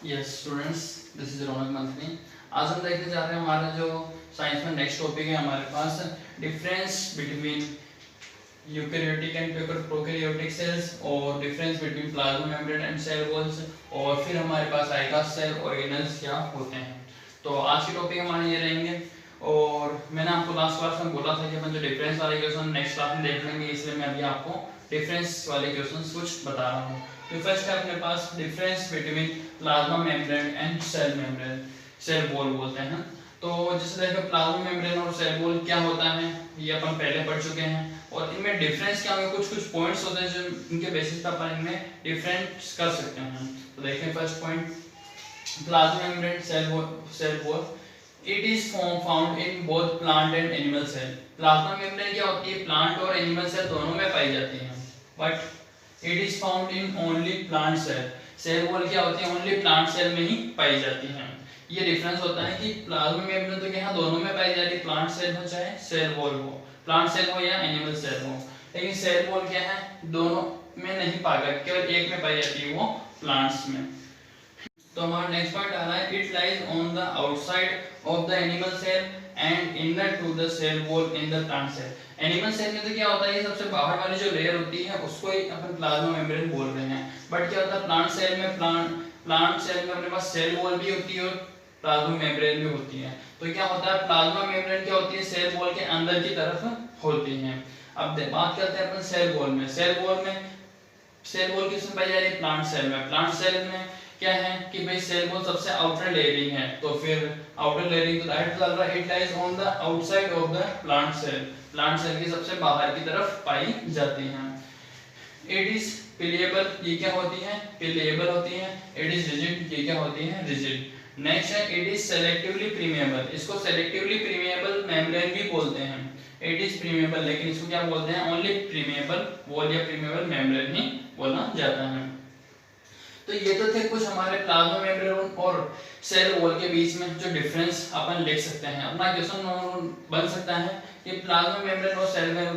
Yes students, this is रौनक मंथनी। आज हम देखने जा रहे हैं हमारा जो साइंस में नेक्स्ट टॉपिक है हमारे पास, difference between eukaryotic and prokaryotic cells और difference between plasma membrane and cell walls, और फिर हमारे पास आएगा सेल ऑर्गेनेल्स क्या होते हैं। तो आज की टॉपिक हमारे ये रहेंगे। और मैंने आपको लास्ट क्लास में बोला था कि अपन जो डिफरेंस वाले क्वेश्चन नेक्स्ट क्लास में देख लेंगे, इसलिए मैं अभी आपको डिफरेंस वाले क्वेश्चन कुछ बता रहा हूँ। तो फर्स्ट है अपने पास difference between plasma membrane and cell membrane, cell wall बोलते हैं। तो जैसे देखो प्लाज्मा मेम्ब्रेन और सेल वॉल क्या होता है ये अपन पहले पढ़ चुके हैं, और इनमें डिफरेंस क्या होंगे, कुछ कुछ पॉइंट्स होते हैं जो इनके बेसिस पर अपन इनमें डिफरेंस कर सकते हैं। तो देखें first point, plasma membrane cell wall, it is found in both plant and animal cell. Plasma membrane क्या होती है, प्लांट और एनिमल सेल दोनों में पाई जाती है, but it is found in only plant cell. Cell wall क्या होती है, ओनली प्लांट सेल में ही पाई जाती है। ये डिफरेंस होता है कि प्लाज्मा मेम्ब्रेन तो यहाँ दोनों में पाई जाती है, प्लांट सेल हो चाहे सेल वॉल हो, प्लांट सेल हो या एनिमल सेल हो। लेकिन सेल वॉल क्या है, दोनों में नहीं पाई, केवल एक में पाई जाती है, वो प्लांट्स में। तो हमारा नेक्स्ट पॉइंट आ रहा है, it lies on the outside of the animal cell and inner to the cell wall in the plant cell. Animal cell में तो क्या होता है, ये सबसे बाहर वाली जो लेयर होती है उसको ही अपन प्लाज्मा मेम्ब्रेन बोल रहे हैं। बट क्या होता है प्लांट सेल में, प्लांट सेल में अपने पास सेल वॉल भी होती है और प्लाज्मा मेम्ब्रेन भी होती है। तो क्या होता है, प्लाज्मा मेम्ब्रेन क्या होती है, सेल वॉल के अंदर की तरफ होती है। अब बात करते हैं अपन सेल वॉल में। सेल वॉल किसमें पाई जा रही है, प्लांट सेल में। प्लांट सेल में क्या है कि भाई सेल वॉल सबसे आउटर लेयरिंग है, तो फिर आउटर लेयरिंग तो डायरेक्ट चल रहा है, it lies on the outside of the plant cell. Plant cell की सबसे बाहर की तरफ पाई जाती है। इट इज पिलिएबल, ये क्या होती है, पिलिएबल होती है। इट इज रिजिड, ये क्या होती है, रिजिड। नेक्स्ट है, इट इज सेलेक्टिवली प्रीमिएबल, इसको सेलेक्टिवली प्रीमिएबल मेम्ब्रेन भी बोलते हैं। इट इज प्रीमिएबल, लेकिन इसको क्या बोलते हैं, ओनली प्रीमिएबल वॉल या प्रीमिएबल मेम्ब्रेन ही बोला जाता है। तो ये तो थे कुछ हमारे प्लाज्मा मेम्ब्रेन और सेल वॉल के बीच में जो डिफरेंस अपन लिख सकते हैं। अपना क्वेश्चन बन सकता है कि प्लाज्मा मेम्ब्रेन और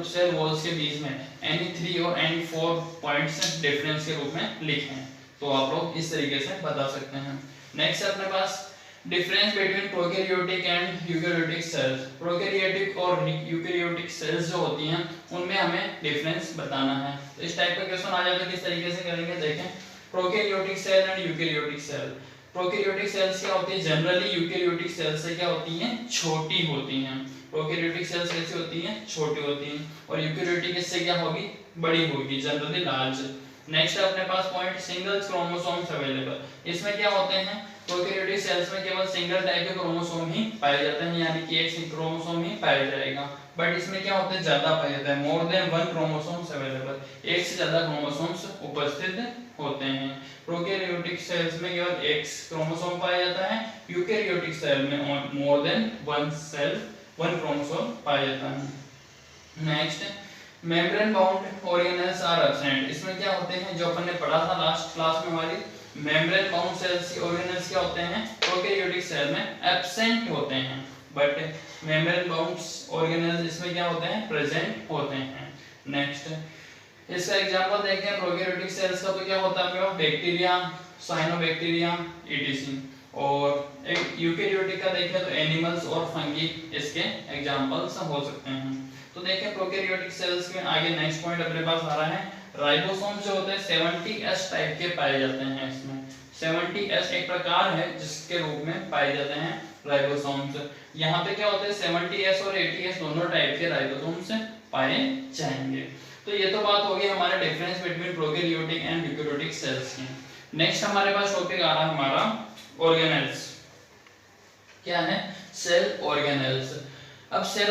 सेल वॉल्स के बीच में एनी 3 और एनी 4 पॉइंट्स डिफरेंस के रूप में लिखें। तो आप लोग इस तरीके से बता सकते हैं। नेक्स्ट है अपने पास difference between prokaryotic and eukaryotic cells. Prokaryotic और यूकेरियोटिक सेल्स जो होती हैं उनमें हमें डिफरेंस बताना है। तो इस टाइप का क्वेश्चन आ जाता है, किस तरीके से करेंगे देखें। Prokaryotic cell and eukaryotic cell. Prokaryotic cells क्या होती है, जनरली यूकेरियोटिक सेल से क्या होती हैं, छोटी होती हैं। प्रोकैरियोटिक सेल्स कैसी होती हैं, छोटी होती हैं, और यूकेरियोटिक इससे क्या होगी, बड़ी होगी, जनरली लार्ज। नेक्स्ट है अपने पास पॉइंट, सिंगल क्रोमोसोम्स अवेलेबल। इसमें क्या होते हैं, प्रोकैरियोटिक सेल्स में केवल सिंगल टाइप के क्रोमोसोम ही पाए जाते हैं, यानी कि एक क्रोमोसोम ही पाया जाएगा। बट इसमें क्या होता है, ज्यादा पाया जाता है, मोर देन 1 क्रोमोसोम्स अवेलेबल, एक से ज्यादा क्रोमोसोम्स उपस्थित होते हैं। प्रोकैरियोटिक सेल्स में केवल एक क्रोमोसोम पाया जाता है, यूकेरियोटिक सेल में मोर देन 1 क्रोमोसोम पाया जाता है। Next, membrane bound organelles are absent. इसमें क्या होते हैं, जो अपन ने पढ़ा था लास्ट क्लास में हमारी, मेम्ब्रेन बाउंड सेल्स ऑर्गेनेल्स क्या होते हैं, प्रोकैरियोटिक सेल में एब्सेंट होते हैं, बट मेम्ब्रेन बाउंड ऑर्गेनेल्स इसमें क्या होते हैं, प्रेजेंट होते हैं। नेक्स्ट, इसका एग्जांपल देखते हैं प्रोकैरियोटिक सेल्स का, तो क्या होता है बैक्टीरिया, साइनोबैक्टीरिया, ईटीसी। और एक यूकेरियोटिक का देखें तो एनिमल्स और फंगी इसके एग्जांपल्स हो सकते हैं। तो देखें प्रोकैरियोटिक सेल्स में आगे नेक्स्ट पॉइंट अपने पास आ रहा है, राइबोसोम जो होते हैं 70S टाइप के पाए जाते हैं। इसमें 70S एक प्रकार है जिसके रूप में पाए जाते हैं राइबोसोम्स। यहाँ पे क्या होते हैं, 70S और 80S दोनों टाइप के राइबोसोम्स पाए जाएंगे। तो ये तो बात होगी हमारे difference between prokaryotic and eukaryotic sales की। नेक्स्ट हमारे पास टॉपिक आ रहा है हमारा ऑर्गेनेल्स। क्या है, सेल ऑर्गेनेल्स। अब सेल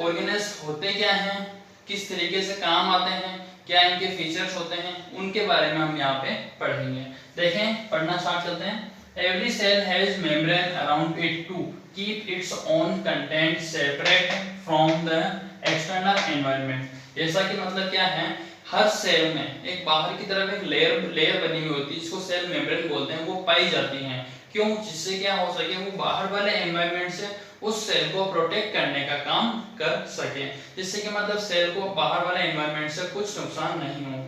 ऑर्गेनेल्स होते क्या हैं, किस तरीके से काम आते हैं, क्या इनके फीचर्स होते हैं, उनके बारे में हम यहाँ पे पढ़ेंगे। देखें, पढ़ना स्टार्ट करते हैं। Every cell has membrane around it to keep its own content separate from the external environment। ऐसा कि मतलब क्या है, हर सेल में एक बाहर की तरफ एक लेयर बनी हुई होती है जिसको सेल मेम्ब्रेन बोलते हैं, वो पाई जाती हैं। क्यों, जिससे क्या हो सके, वो बाहर वाले एनवायरनमेंट से उस सेल को प्रोटेक्ट करने का काम कर सके, जिससे कि मतलब सेल को बाहर वाले एनवायरनमेंट से कुछ नुकसान नहीं हो।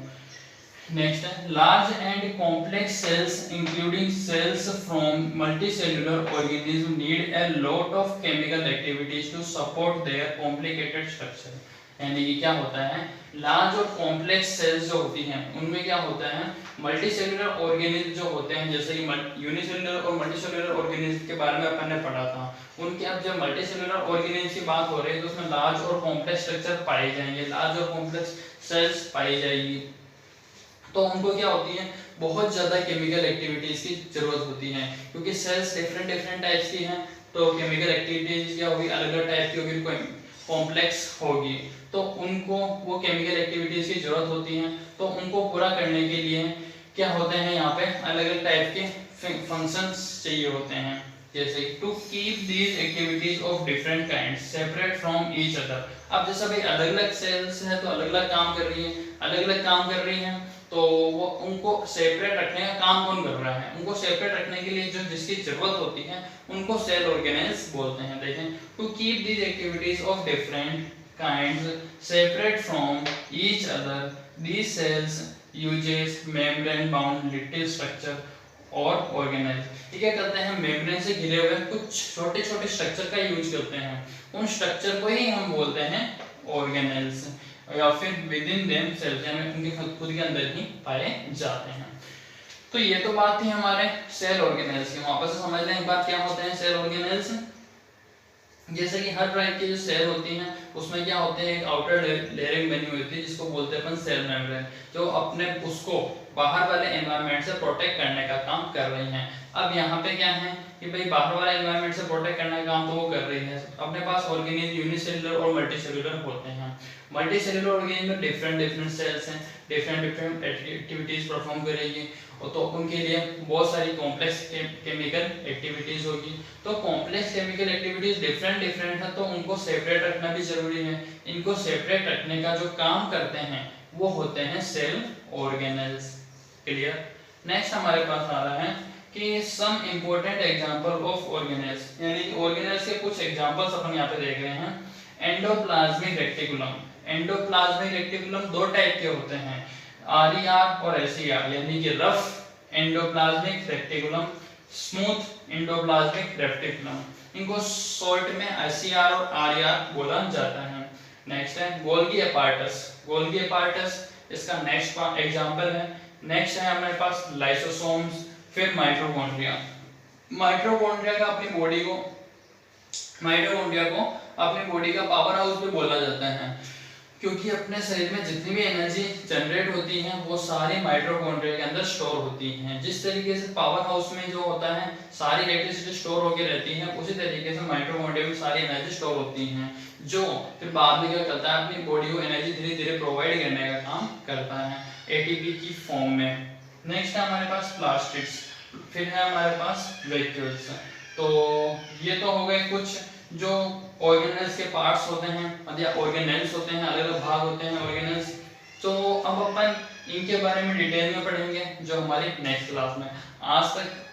नेक्स्ट है large and complex cells including cells from multicellular organism need a lot of chemical activities to support their complicated structure. यानी कि क्या होता है, लार्ज और कॉम्प्लेक्स सेल्स जो होती हैं उनमें क्या होता है, मल्टीसेल्युलर ऑर्गेनिज्म जो होते हैं, जैसे कि यूनिसेल्युलर और मल्टीसेल्युलर ऑर्गेनिज्म के बारे में अपन ने पढ़ा था, उनके अब जब मल्टीसेल्युलर ऑर्गेनिज्म की बात हो रही है तो उसमें लार्ज और कॉम्प्लेक्स स्ट्रक्चर पाए जाएंगे, लार्ज और कॉम्प्लेक्स सेल्स पाई जाएगी। तो उनको क्या होती है, बहुत ज़्यादा केमिकल एक्टिविटीज़ की ज़रूरत होती है, क्योंकि सेल्स डिफरेंट डिफरेंट टाइप्स की हैं, तो केमिकल एक्टिविटीज़ क्या होगी, अलग अलग टाइप की होगी, कॉम्प्लेक्स होगी, तो उनको वो केमिकल एक्टिविटीज़ की ज़रूरत होती है। तो उनको पूरा करने के लिए क्या होते हैं, यहाँ पे अलग अलग टाइप के फंक्शंस चाहिए होते हैं, जैसे to keep these activities of different kind separate from each other. अब जैसे भाई अलग अलग सेल्स हैं तो अलग अलग काम कर रही हैं, अलग अलग काम कर रही हैं, तो वो उनको सेपरेट रखने का काम कौन कर रहा है, उनको सेपरेट रखने के लिए जो जिसकी जरूरत होती है उनको सेल ऑर्गेनेल्स बोलते हैं। देखें, to keep these activities of different kinds separate from each other these cells uses membrane bound little structure और ऑर्गेनेल्स। ये क्या करते हैं, मेम्ब्रेन से घिरे हुए कुछ छोटे छोटे स्ट्रक्चर का यूज करते हैं, उन स्ट्रक्चर को ही हम बोलते हैं ऑर्गेनेल्स, या फिर विद इन देम सेल्स, यानी उनके खुद के अंदर ही पाए जाते हैं। तो ये तो बात थी हमारे सेल ऑर्गेनेल्स की। वापस से समझ लें एक बात, क्या होते हैं सेल ऑर्गेनेल्स। जैसे कि हर टाइप की जो सेल होती हैं उसमें क्या होते हैं, एक आउटर लेयरिंग बनी हुई होती है जिसको बोलते हैं अपन सेल मेम्ब्रेन, जो अपने उसको बाहर वाले एनवायरनमेंट से प्रोटेक्ट करने का काम कर रही हैं। अब यहाँ पे क्या है कि भाई बाहर वाले एनवायरनमेंट से प्रोटेक्ट करने का काम तो वो कर रही है, अपने पास ऑर्गेनिज्म यूनिसेल्युलर और मल्टीसेल्युलर होते हैं। मल्टीसेल्युलर ऑर्गेनिज्म में डिफरेंट डिफरेंट सेल्स हैं, डिफरेंट डिफरेंट एक्टिविटीज परफॉर्म करेगी, और तो उनके लिए बहुत सारी कॉम्प्लेक्स केमिकल एक्टिविटीज होगी। तो complex chemical activities different different है, तो उनको सेपरेट रखना भी जरूरी है। इनको सेपरेट रखने का जो काम करते हैं वो होते हैं सेल ऑर्गेनेल्स। क्लियर। नेक्स्ट हमारे पास आ रहा है कि some important example of organelles, यानी कि ऑर्गेनेल्स के कुछ एग्जांपल्स अपन यहाँ पे देख रहे हैं। Endoplasmic reticulum. एंडोप्लाज्मिक रेटिकुलम दो टाइप के होते हैं, आरईआर और एसईआर, यानी कि rough endoplasmic reticulum, smooth endoplasmic reticulum. इनको शॉर्ट में एसईआर और आरईआर बोला जाता है। नेक्स्ट है गोल्गी एपार्टस। गोल्गी एपार्टस इसका नेक्स्ट एग्जांपल है। नेक्स्ट है हमारे पास लाइसोसोम्स, फिर माइटोकॉन्ड्रिया। माइटोकॉन्ड्रिया का अपनी बॉडी को अपनी बॉडी का पावर हाउस भी बोला जाता है, क्योंकि अपने शरीर में जितनी भी एनर्जी जनरेट होती है वो सारी माइटोकॉन्ड्रिया के अंदर स्टोर होती हैं। जिस तरीके से पावर हाउस में जो होता है सारी इलेक्ट्रिसिटी स्टोर होकर रहती है, उसी तरीके से माइटोकॉन्ड्रिया में सारी एनर्जी स्टोर होती हैं, जो फिर बाद में क्या करता है, अपनी बॉडी को एनर्जी धीरे धीरे प्रोवाइड करने का काम करता है एटीपी की फॉर्म में। नेक्स्ट है हमारे पास प्लास्टिड्स, फिर है हमारे पास वैक्यूल्स। तो ये तो हो गए कुछ जो ऑर्गेनेल्स के पार्ट्स होते हैं, मतलब ऑर्गेनेल्स होते हैं, अलग अलग भाग होते हैं ऑर्गेनेल्स। तो अब अपन इनके बारे में डिटेल में पढ़ेंगे जो हमारी नेक्स्ट क्लास में।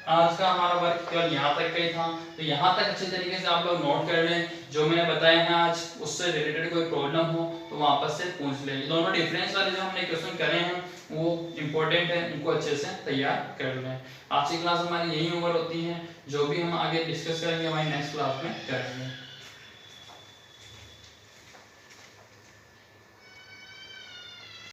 आज का हमारा वर्क केवल यहाँ तक का ही था, तो यहाँ तक अच्छे तरीके से आप लोग नोट कर लें। जो मैंने बताया है आज उससे रिलेटेड कोई प्रॉब्लम हो तो वापस से पूछ लें। दोनों डिफरेंस वाले जो हमने क्वेश्चन करे हैं वो इम्पोर्टेंट है, उनको अच्छे से तैयार कर लें। आज की क्लास हमारी यही ओवर होती है, जो भी हम आगे डिस्कस करेंगे हमारी नेक्स्ट क्लास में करेंगे।